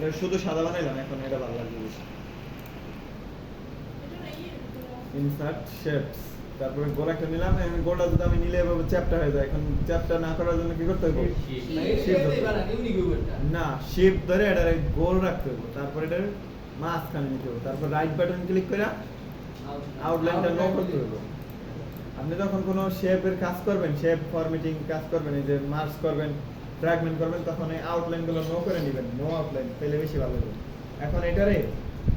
এটা শুধু সাদা বানাইলাম, এখন এটা ভালো লাগবে বেশি। ইনসার্ট শেপস, তারপরে গোল একটা নিলাম। এখন গোলটা যদি আমি নিলে এভাবে চ্যাপ্টা হয়ে যায়। এখন চ্যাপ্টা না করার জন্য কি করতে হবে? না, শেপ ধরে এটা গোল রাখতে হবে, তারপর এটা মাঝখানে নিতে হবে, তারপর রাইট বাটন ক্লিক করে আউটলাইনটা নো করতে হবে। আপনি যখন কোনো শেপের কাজ করবেন, শেপ ফরম্যাটিং কাজ করবেন, এই যে মার্জ করবেন, ফ্র্যাগমেন্ট করবেন, তখন এই আউটলাইনগুলো নো করে নেবেন, নো আউটলাইন, তাহলে বেশি ভালো হবে। এখন এটারে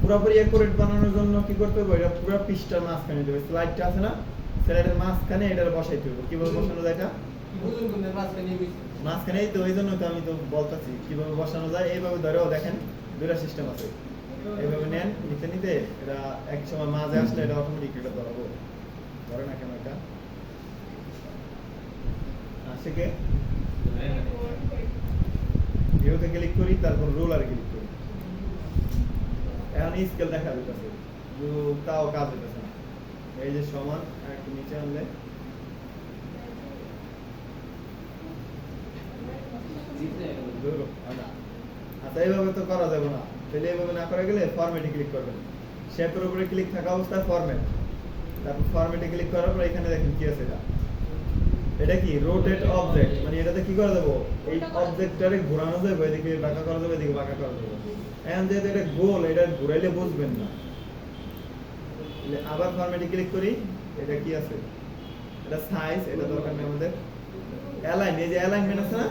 পুরোপুরি অ্যাকুরেট বানানোর জন্য কি করতে হবে? এটা পুরো পৃষ্ঠার মাঝখানে দেবে, স্লাইডটা আছে না, স্লাইডের মাঝখানে এটা বসাইতে হবে। কিভাবে বসানো যায় এটা? মাঝখানেই তো, ওই জন্য তো আমি তো বলতেছি কিভাবে বসানো যায়। এইভাবে ধরেও দেখেন দুইটা সিস্টেম আছে, এইভাবে নেন, নিতে নিতে এটা এক সময় মাঝে আসলে এটা অটোমেটিক এটা ধরাবো। ধরে না কেন এটা আসে কে ভিউতে ক্লিক করি, তারপর রোলারে ক্লিক করি। এখন স্কেল দেখা যাচ্ছে, তাও কাজ হইতেছে না। এই যে সমান একটু নিচে আনলে আচ্ছা, এইভাবে তো করা যাবে না। তাহলে এইভাবে না করে গেলে ফরম্যাটে ক্লিক করবেন, শেপের উপরে ক্লিক থাকা অবস্থায় ফরম্যাট, তারপর ফরম্যাটে ক্লিক করার পর এখানে দেখেন কি আছে, এটা কি রোটেট অবজেক্ট, মানে এটাতে কি করা যাবে? এই অবজেক্টটারে ঘোরানো যাবে, এদিকে বাঁকা করা যাবে, এদিকে বাঁকা করা যাবে। এখন যেহেতু এটা গোল, এটা ঘুরাইলে বুঝবেন না। আবার ফরম্যাটে ক্লিক করি, এটা কি আছে, এটা সাইজ, এটা দরকার নেই আমাদের। অ্যালাইন, এই যে অ্যালাইনমেন্ট আছে না,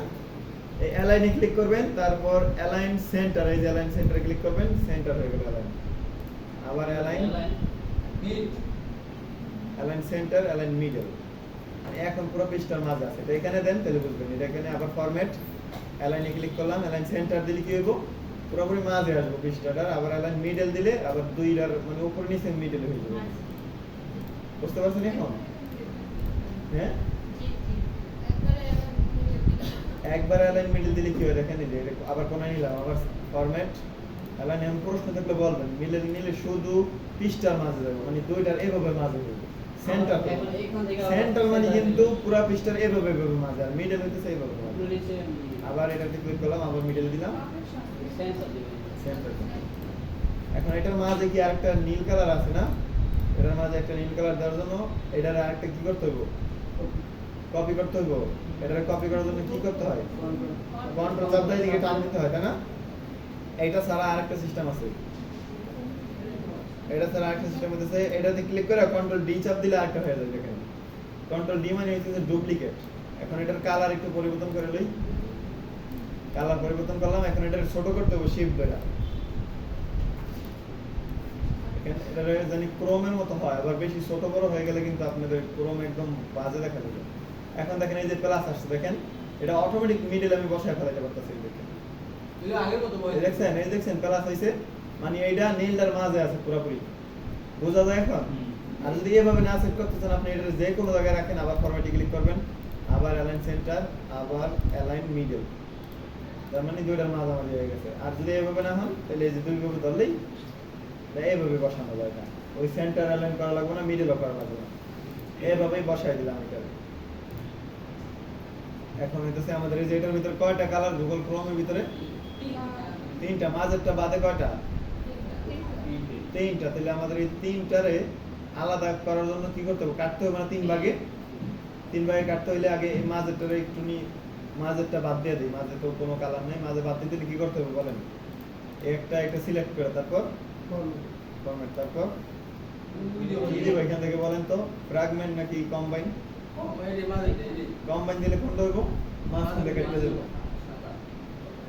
এই অ্যালাইনে ক্লিক করবেন, তারপর অ্যালাইন সেন্টার, এই যে অ্যালাইন সেন্টারে ক্লিক করবেন, সেন্টার হয়ে গেল অ্যালাইন। আবার অ্যালাইন সেন্টার, অ্যালাইন মিডল, এখন পুরো পৃষ্ঠার মাঝে আছে। এটা এখানে দেন, তাহলে বুঝবেন। এটা এখানে আবার ফরম্যাট, অ্যালাইনে ক্লিক করলাম, অ্যালাইন সেন্টার দিলে কি হইব? পুরোপুরি মাঝে আসবে পৃষ্ঠাটার। আবার অ্যালাইন মিডল দিলে আবার দুইটার মানে উপর নিচে মিডল হয়ে যাবে। বুঝতে পারছেন এখন? হ্যাঁ, একবার অ্যালাইন মিডল দিলে কি হয় দেখেন, এই যে আবার কোণা নিলাম, আবার ফরম্যাট, অ্যালাইন। এমন প্রশ্ন থাকলে বলবেন, মিডল নিলে শুধু পৃষ্ঠার মাঝে যাবে, মানে দুইটার এভাবে মাঝে যাবে। সেন্টার, সেন্টার মানে কিন্তু পুরো পৃষ্ঠার এভাবে এভাবে মাঝে, আর মিডল হইতেছে এইভাবে মাঝে। আবার এটাতে ক্লিক করলাম, আবার মিডল দিলাম, সেন্টার। এখন এটার মাঝে কি আরেকটা নীল কালার আছে না, এটার মাঝে একটা নীল কালার দেওয়ার জন্য এটার আরেকটা কি করতে হবে? কপি করতে হবে। এটারে কপি করার জন্য কি করতে হয়? কন্ট্রোল চাপ দিয়ে এদিকে টান দিতে হয়, তাই না? এইটা ছাড়া আরেকটা সিস্টেম আছে, এটা ছাড়া আরেকটা সিস্টেম হইতেছে, এটাতে ক্লিক করে কন্ট্রোল ডি চাপ দিলে আরেকটা হয়ে যায়। দেখেন কন্ট্রোল ডি মানে হইতেছে ডুপ্লিকেট। এখন এটার কালার একটু পরিবর্তন করে লই, কালার পরিবর্তন করলাম। এখন এটার ছোট করতে হবে শিফট ধরে, এখানে এটা জানি ক্রোমের মতো হয়, আবার বেশি ছোট বড় হয়ে গেলে কিন্তু আপনাদের ক্রোম একদম বাজে দেখা যাবে। এখন দেখেন এই যে প্লাস আসছে, দেখেন এটা অটোমেটিক মিডল আমি বসায় ফেলাইতে পারতেছি। দেখেন দেখছেন, এই দেখছেন প্লাস হইছে, মানে এইটা নীলটার মাঝে আছে পুরোপুরি, বোঝা যায় এখন? আর যদি এভাবে না সেট করতে চান, আপনি এটা যে কোনো জায়গায় রাখেন, আবার ফরম্যাটে ক্লিক করবেন, আবার অ্যালাইন সেন্টার, আবার অ্যালাইন মিডল, তার মানে দুইটার মাঝামাঝি হয়ে গেছে। আর যদি এভাবে না হন, তাহলে এই যে দুইভাবে ধরলেই এইভাবে বসানো যায় না, ওই সেন্টার অ্যালাইন করা লাগবে না, মিডলও করা লাগবে না, এইভাবেই বসাই দিলাম এটা। এখন হইতেছে আমাদের এই যে এটার ভিতরে কয়টা কালার গুগল ক্রোমের ভিতরে? তিনটা, মাঝেরটা বাদে কয়টা? তিনটা। তাহলে আমাদের এই তিনটারে আলাদা করার জন্য কি করতে হবে? কাটতে হবে না, তিন ভাগে কাটতে হইলে আগে এই মাঝেরটারে একটু মাঝেরটা বাদ দিয়ে দিই, মাঝে তো কোনো কালার নেই, মাঝে বাদ দিতে কি করতে হবে বলেন? একটা সিলেক্ট করে তারপর ফরম্যাট, তারপর কি দিব এখান থেকে বলেন তো? ফ্র্যাগমেন্ট নাকি কম্বাইন? কম্বাইন দিলে কোনটা হইব? মাঝখান থেকে কেটে দেব।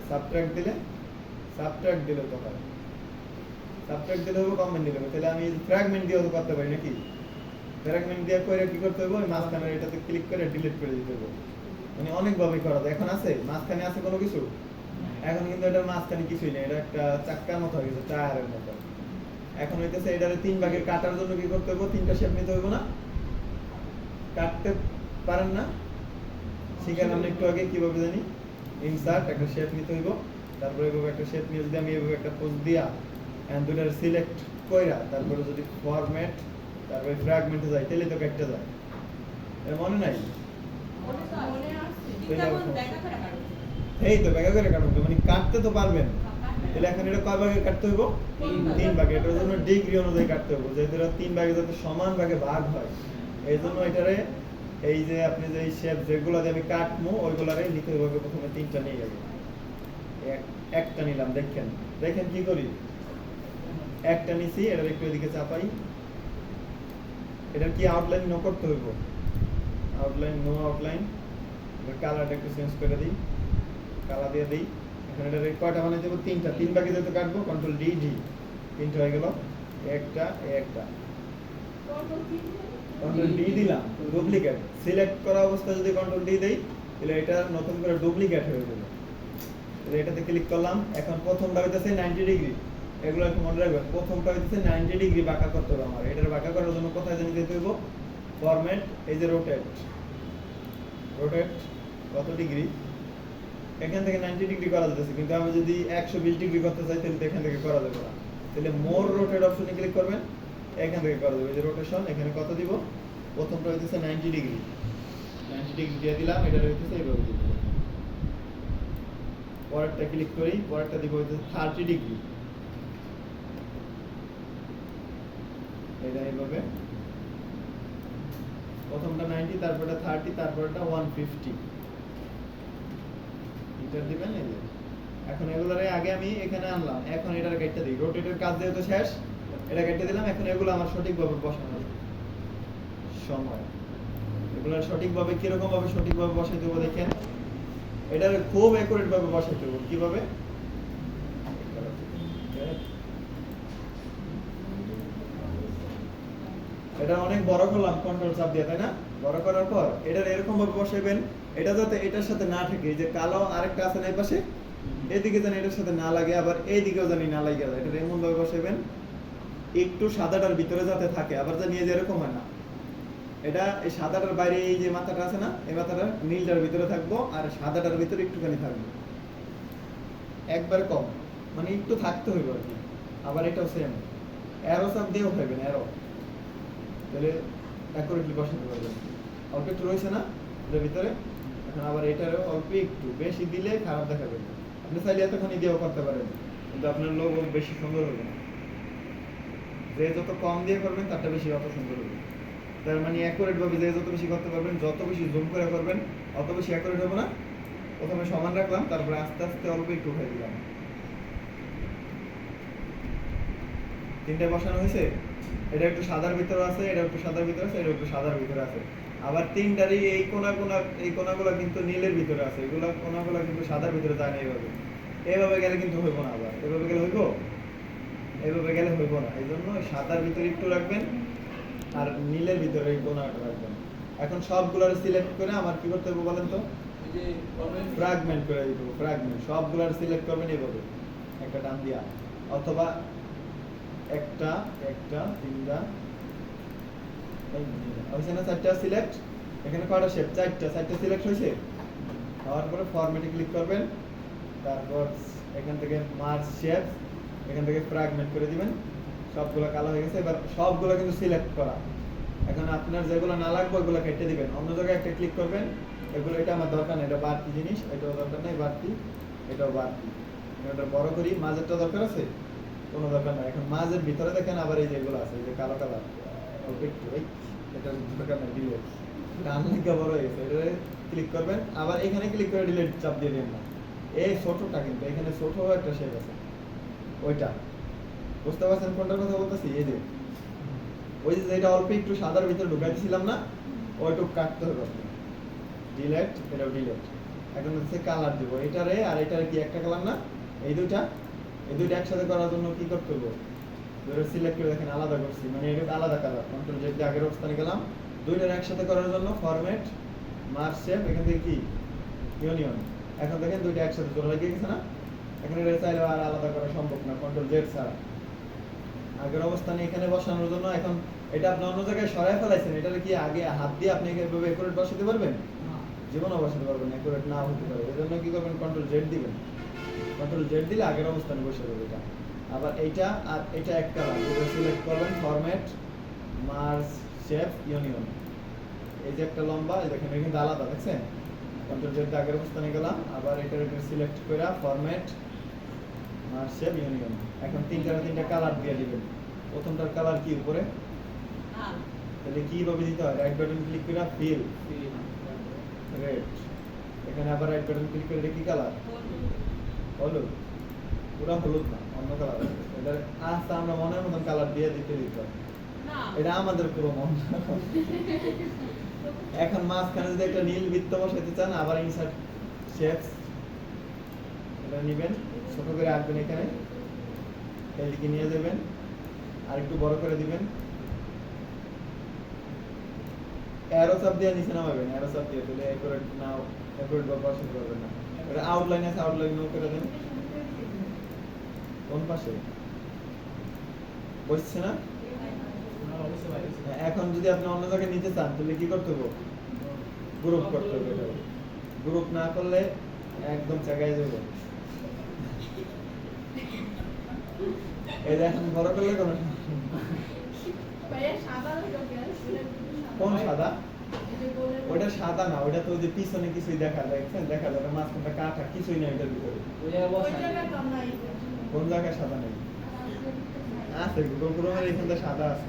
সাবট্রাক্ট দিলে তো হয়, সাবট্রাক্ট দিলে হবে, কম্বাইন দিলে হবে। তাহলে আমি ফ্র্যাগমেন্ট দিয়েও করতে পারি নাকি? ফ্র্যাগমেন্ট দিয়ে করে কি করতে হবে? ওই মাঝখানে এটাতে ক্লিক করে ডিলিট করে দিতে হবে। মানে অনেকভাবে করা যায়। এখন আছে মাঝখানে আছে কোনো কিছু? এখন কিন্তু এটার মাঝখানে কিছুই নেই, এটা একটা চাক্কার মতো হয়ে গেছে, টায়ারের মতো। এখন হইতেছে এটারে তিন ভাগে কাটার জন্য কি করতে হবে? তিনটা শেপ নিতে হবে না? কাটতে পারেন না? শিখেন আমরা একটু আগে কিভাবে জানি। ইনসার্ট, একটা শেপ নিতে হইব, তারপরে এভাবে একটা শেপ নিয়ে যদি আমি এভাবে একটা পোজ দিয়া এন্ড দুটার সিলেক্ট কইরা তারপরে যদি ফরম্যাট তারপরে ফ্র্যাগমেন্টে যাই, তাহলে তো কেটে যায়। এর মনে নাই? এই তো ব্যাখ্যা করে কাটুন, মানে কাটতে তো পারবেন, তাহলে এখন এটা কয় ভাগে কাটতে হইব? তিন ভাগে। এটার জন্য ডিগ্রি অনুযায়ী কাটতে হবে, যেহেতু এটা তিন ভাগে যাতে সমান ভাগে ভাগ হয়, এই জন্য এটারে এই যে আপনি যে শেপ যেগুলো দিয়ে আমি কাটবো ওইগুলারে নিতে হবে প্রথমে তিনটা নিয়ে যাবে। একটা নিলাম, দেখেন দেখেন কি করি, একটা নিছি, এটার একটু এদিকে চাপাই, এটার কি আউটলাইন নো করতে হইব, আউটলাইন নো আউটলাইন, কালারটা একটু চেঞ্জ করে দিই, কালার দিয়ে দিই। এখন এটা কয়টা বানাই দেবো? তিনটা, তিন ভাগে যেহেতু কাটবো কন্ট্রোল ডি ডি, তিনটা হয়ে গেল, একটা একটা কন্ট্রোল ডি দিলাম, ডুপ্লিকেট সিলেক্ট করা অবস্থায় যদি কন্ট্রোল ডি দেই তাহলে এটা নতুন করে ডুপ্লিকেট হয়ে যাবে। তাহলে এটাতে ক্লিক করলাম, এখন প্রথমটা হইতেছে 90 ডিগ্রি, এগুলো একটু মনে রাখবেন, প্রথমটা হইতেছে 90 ডিগ্রি বাঁকা করতে হবে আমার। এটার বাঁকা করার জন্য কোথায় জানি যেতে হইব? ফরম্যাট, এই যে রোটেট, রোটেট কত ডিগ্রি, এখান থেকে 90 ডিগ্রি করা যাচ্ছে, কিন্তু আমি যদি 120 ডিগ্রি করতে চাই তাহলে এখান থেকে করা যাবে না। তাহলে মোর রোটেট অপশনে ক্লিক করবেন, এখান থেকে করা যাবে। এই যে রোটেশন, এখানে কত দিব? প্রথমটা হইতেছে 90 ডিগ্রি, 90 ডিগ্রি দিয়ে দিলাম, এটা হইতেছে এইভাবে দিব। পরেরটা ক্লিক করি, পরেরটা দিব হইতেছে 30 ডিগ্রি, এটা এইভাবে, প্রথমটা 90, তারপরটা 30, তারপরটা 150, এন্টার দিবেন। এই যে এখন এগুলারে আগে আমি এখানে আনলাম, এখন এটার কেটে দিই, রোটেটের কাজ যেহেতু শেষ, এটা কেটে দিলাম। এখন এগুলো আমার সঠিকভাবে বসানোর সময়, এগুলো সঠিকভাবে কিরকম ভাবে সঠিকভাবে বসাই দেবো দেখেন, এটা খুব অ্যাকুরেট ভাবে বসাই দেবো। কিভাবে? এটা অনেক বড় করলাম কন্ট্রোল চাপ দিয়ে, তাই না? বড় করার পর এটা এরকম ভাবে বসাইবেন, এটা যাতে এটার সাথে না থাকে, এই যে কালো আরেকটা আছে না এই পাশে, এদিকে যেন এটার সাথে না লাগে, আবার এইদিকেও জানি না লাগে যায়, এটা এমন ভাবে বসাইবেন একটু সাদাটার ভিতরে যাতে থাকে, আবার জানি এই যে এরকম হয় না, এটা এই সাদাটার বাইরে এই যে মাথাটা আছে না, এই মাথাটা নীলটার ভিতরে থাকবো আর সাদাটার ভিতরে একটুখানি থাকবে, একবার কম, মানে একটু থাকতে হইব আর কি। আবার এটাও সেম, অ্যারো চাপ দিয়েও পাইবেন, অ্যারো, তাহলে অ্যাকুরেটলি বসাতে পারবেন। অল্প একটু রয়েছে না এটার ভিতরে, এখন আবার এটারও অল্প একটু, বেশি দিলে খারাপ দেখাবে। আপনি চাইলে এতখানি দিয়েও করতে পারেন, কিন্তু আপনার লোগো বেশি সুন্দর হবে না। যে যত কম দিয়ে করবেন তারটা বেশি অত সুন্দর হবে। তার মানে অ্যাকুরেট ভাবে যে যত বেশি করতে পারবেন, যত বেশি জুম করে করবেন অত বেশি অ্যাকুরেট হবে না। প্রথমে সমান রাখলাম, তারপরে আস্তে আস্তে অল্প একটু উঠাই দিলাম। তিনটে বসানো হয়েছে, এটা একটু সাদার ভিতরে আছে, এটা একটু সাদার ভিতরে আছে, এটা একটু সাদার ভিতরে আছে। আবার তিনটারই এই কোনাগুলো কিন্তু নীলের ভিতরে আছে, এগুলা কোনাগুলো কিন্তু সাদার ভিতরে যায় না। এইভাবে এইভাবে গেলে কিন্তু হইব না, আবার এভাবে গেলে হইব, এইভাবে গেলে হইব না। এই জন্য সাদার ভিতরে একটু রাখবেন আর নীলের ভিতরে এই কোনাটা রাখবেন। এখন সবগুলার সিলেক্ট করে আমার কি করতে হবে বলেন তো? ফ্র্যাগমেন্ট করে দিব, ফ্র্যাগমেন্ট সবগুলার সিলেক্ট করবেন এইভাবে একটা টান দিয়া, অথবা একটা একটা তিনটা হয়েছে না, চারটা সিলেক্ট, এখানে কয়টা শেপ? চারটা সিলেক্ট হয়েছে। হওয়ার পরে ফরম্যাটে ক্লিক করবেন, তারপর এখান থেকে মার্জ শেপ, এখান থেকে ফ্র্যাগমেন্ট করে দিবেন। সবগুলো কালো হয়ে গেছে, এবার সবগুলো কিন্তু সিলেক্ট করা। এখন আপনার যেগুলো না লাগবে ওইগুলো কেটে দিবেন, অন্য জায়গায় একটা ক্লিক করবেন। এগুলো এটা আমার দরকার নেই, এটা বাড়তি জিনিস, এটাও দরকার নেই, বাড়তি, এটাও বাড়তি। এটা বড় করি, মাঝেরটা দরকার আছে, কোনো দরকার নাই। এখন মাঝের ভিতরে দেখেন আবার এই যেগুলো আছে, এই যে কালো কালার, অল্প একটু, এটা দরকার নাই, ডিলেট, ডান দিকে বড় হয়ে গেছে, এটা ক্লিক করবেন। আবার এখানে ক্লিক করে ডিলেট চাপ দিয়ে দিন না, এই ছোটটা কিন্তু এখানে ছোট একটা শেপ আছে, ওইটা বুঝতে পারছেন কোনটার কথা বলতেছি? এই যে ওই যে যেটা অল্প একটু সাদার ভিতরে ঢুকাইছিলাম না, ওইটুক কাটতে হবে আপনি, ডিলেট, এটাও ডিলেট। এখন হচ্ছে কালার দিব, এটারে আর এটারে কি একটা কালার না? এই দুইটা একসাথে করার জন্য কি করতে হবে? ধরে সিলেক্ট করে দেখেন আলাদা করছি, মানে এটা আলাদা কালার, কন্ট্রোল জেড দিয়ে আগের অবস্থানে গেলাম। দুইটার একসাথে করার জন্য ফরম্যাট, মার্জ শেপ, এখান থেকে কি ইউনিয়ন। এখন দেখেন দুইটা একসাথে জোড়া লাগিয়ে গেছে না? এখন এটা চাইলে আর আলাদা করা সম্ভব না কন্ট্রোল জেড ছাড়া। আগের অবস্থানে এখানে বসানোর জন্য এখন এটা আপনি অন্য জায়গায় সরায় ফেলাইছেন, এটাকে কি আগে হাত দিয়ে আপনি এভাবে অ্যাকুরেট বসাতে পারবেন? জীবনও বসাতে পারবেন, অ্যাকুরেট না হতে পারে। এজন্য কি করবেন? কন্ট্রোল জেড দিবেন, কন্ট্রোল জেড দিলে আগের অবস্থানে বসে যাবে এটা। আবার এইটা আর এটা এক কালার, এটা সিলেক্ট করবেন, ফরম্যাট, মার্জ শেপ, ইউনিয়ন। এই যে একটা লম্বা, এই দেখেন কিন্তু আলাদা, দেখছেন? কন্ট্রোল জেড আগের অবস্থানে গেলাম, আবার এটা সিলেক্ট করে ফরম্যাট, মার্জ শেপ ইউনিয়ন। এখন তিনটা কালার দিয়ে দিবেন। প্রথমটার কালার কি উপরে? তাহলে কিভাবে দিতে হয়? রাইট বাটন ক্লিক করে ফিল রেড। এখানে আবার রাইট বাটন ক্লিক করে কি কালার? হলুদ। পুরা হলুদ না, অন্য কালার। এটা আস্তে আমরা মনের মতন কালার দিয়ে দিতে হবে। এটা আমাদের পুরো মন। এখন মাঝখানে যদি একটা নীল বৃত্ত বসাইতে চান, আবার ইনসার্ট শেপস এটা নেবেন, ছোট করে আঁকবেন এখানে, এদিকে নিয়ে যাবেন, আর একটু বড় করে দিবেন, অ্যারো চাপ দিয়ে নিচে নামাবেন, অ্যারো চাপ দিয়ে তাহলে অ্যাকুরেট না, অ্যাকুরেট বা পছন্দ করবেন না। এটা আউটলাইন আছে, আউটলাইন করে দেন। কোন পাশে বসছে না? এখন যদি আপনি অন্য জায়গায় নিতে চান তাহলে কি করতে হবে? গ্রুপ করতে হবে। এটা গ্রুপ না করলে একদম জায়গায় যাবে। এই দেখেন বড় করলে কোন কোন সাদা? ওটা সাদা না, ওটা তো যে পিছনে কিছুই দেখা যায়, দেখা যায় মাঝখানটা কাটা, কিছুই নাই এটার ভিতরে। কোন জায়গায় সাদা নেই? আছে, গুগল ক্রোমের এখানটা সাদা আছে।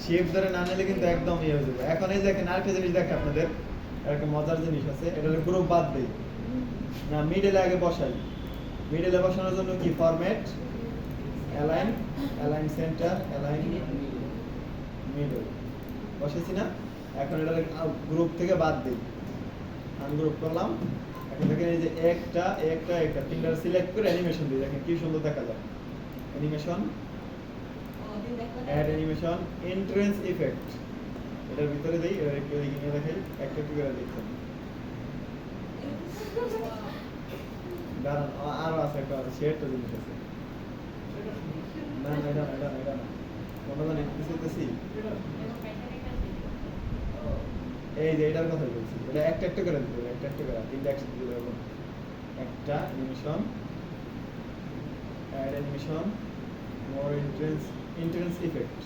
শেপ ধরে না নিলে কিন্তু একদম ইয়ে হয়ে যাবে। এখন এই দেখেন আরেকটা জিনিস দেখে আপনাদের, একটা মজার জিনিস আছে। এটা গ্রুপ বাদ দেই না, মিডলে আগে বসাই। মিডলে বসানোর জন্য কি format, align, align centre, align middle বসেছি না? এখন এটা গ্রুপ থেকে বাদ দিই, আনগ্রুপ করলাম। এখন দেখেন এই যে একটা তিনটা সিলেক্ট করে অ্যানিমেশন দিই, দেখেন কি সুন্দর দেখা যায়। Animation, add animation, entrance effect এটার ভিতরে দেই। এবার একটু এদিকে নিয়ে দেখাই, একটা একটু করে দেখুন। দাঁড়ান, আরো আছে একটা শেয়ারটা জিনিস আছে। না না এটা না, কোনটা নিতেছি। এই যে এটার কথা বলছি, এটা একটা করে দিতে হবে, একটা করে তিনটা একসাথে দিতে হবে। একটা অ্যানিমেশন, অ্যাড অ্যানিমেশন, মোর এন্ট্রেন্স ইফেক্ট।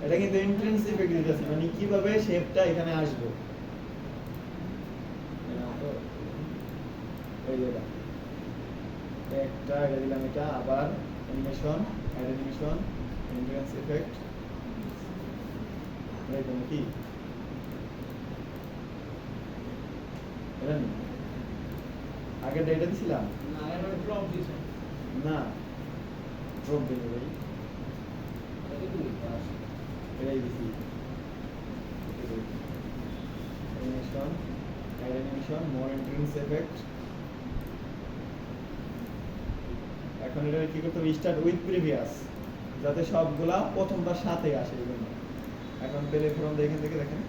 এটা কিন্তু এন্ট্রেন্স ইফেক্ট দিতেছি, মানে কিভাবে শেপটা এখানে আসবে। এই যে একটা এটা দিলাম, এটা আবার animation, add animation, entrance effect. এরকম কি এটা নেই? আগে এটা দিছিলাম না, ড্রপ দিই ভাই, এটাই দিছি। অ্যানিমেশন, অ্যাড অ্যানিমেশন, মোর এন্ট্রেন্স ইফেক্ট। এখন এটা কি করতে হবে? স্টার্ট উইথ প্রিভিয়াস, যাতে সবগুলা প্রথমবার সাথে আসে। এখন প্লে ফ্রম এখান থেকে দেখেন